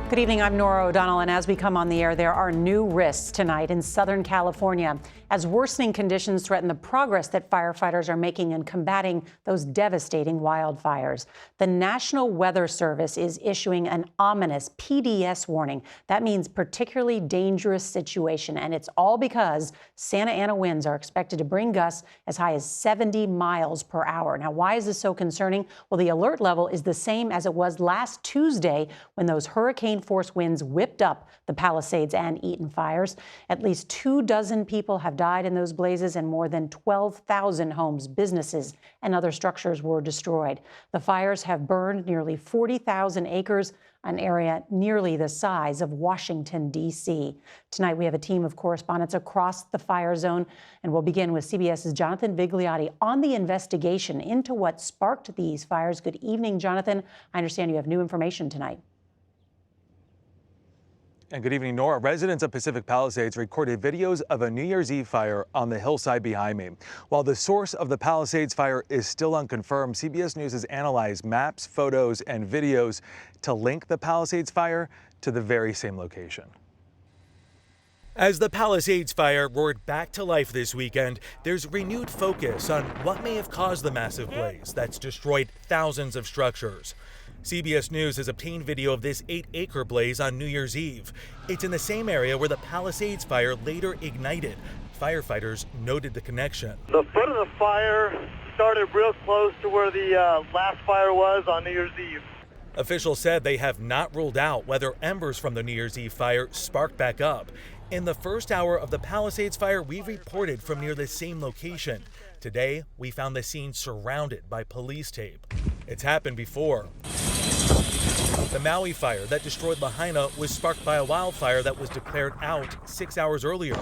Good evening, I'm Norah O'Donnell, and as we come on the air, there are new risks tonight in Southern California as worsening conditions threaten the progress that firefighters are making in combating those devastating wildfires. The National Weather Service is issuing an ominous PDS warning. That means particularly dangerous situation, and it's all because Santa Ana winds are expected to bring gusts as high as 70 miles per hour. Now, why is this so concerning? Well, the alert level is the same as it was last Tuesday when those hurricane-force winds whipped up the Palisades and Eaton fires. At least 24 people have died in those blazes, and more than 12,000 homes, businesses, and other structures were destroyed. The fires have burned nearly 40,000 acres, an area nearly the size of Washington, D.C. Tonight, we have a team of correspondents across the fire zone, and we'll begin with CBS's Jonathan Vigliotti on the investigation into what sparked these fires. Good evening, Jonathan. I understand you have new information tonight. And good evening, Nora. Residents of Pacific Palisades recorded videos of a New Year's Eve fire on the hillside behind me. While the source of the Palisades fire is still unconfirmed, CBS News has analyzed maps, photos, and videos to link the Palisades fire to the very same location. As the Palisades fire roared back to life this weekend, there's renewed focus on what may have caused the massive blaze that's destroyed thousands of structures. CBS News has obtained video of this 8-acre blaze on New Year's Eve. It's in the same area where the Palisades fire later ignited. Firefighters noted the connection. The foot of the fire started real close to where the last fire was on New Year's Eve. Officials said they have not ruled out whether embers from the New Year's Eve fire sparked back up. In the first hour of the Palisades fire, we reported from near the same location. Today, we found the scene surrounded by police tape. It's happened before. The Maui fire that destroyed Lahaina was sparked by a wildfire that was declared out 6 hours earlier.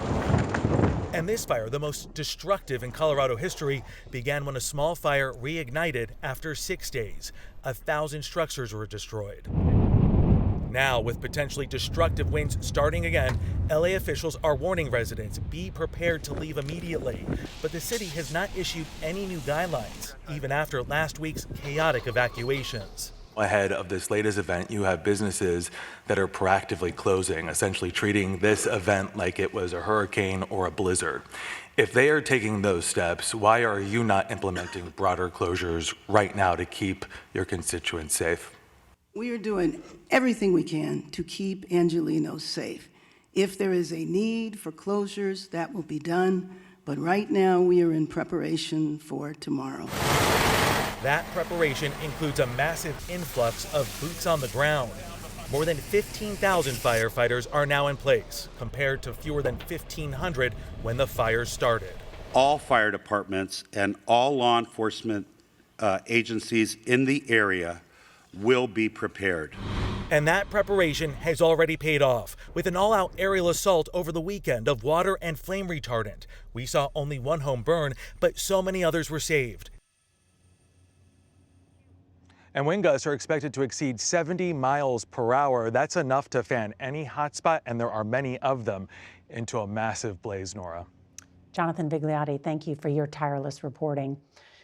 And this fire, the most destructive in Colorado history, began when a small fire reignited after 6 days. 1,000 structures were destroyed. Now, with potentially destructive winds starting again, LA officials are warning residents, be prepared to leave immediately. But the city has not issued any new guidelines, even after last week's chaotic evacuations. Ahead of this latest event, you have businesses that are proactively closing, essentially treating this event like it was a hurricane or a blizzard. If they are taking those steps, why are you not implementing broader closures right now to keep your constituents safe? We are doing everything we can to keep Angelenos safe. If there is a need for closures, that will be done. But right now, we are in preparation for tomorrow. That preparation includes a massive influx of boots on the ground. More than 15,000 firefighters are now in place, compared to fewer than 1,500 when the fires started. All fire departments and all law enforcement agencies in the area will be prepared. And that preparation has already paid off with an all-out aerial assault over the weekend of water and flame retardant. We saw only one home burn, but so many others were saved. And wind gusts are expected to exceed 70 miles per hour. That's enough to fan any hotspot, and there are many of them, into a massive blaze, Nora. Jonathan Vigliotti, thank you for your tireless reporting.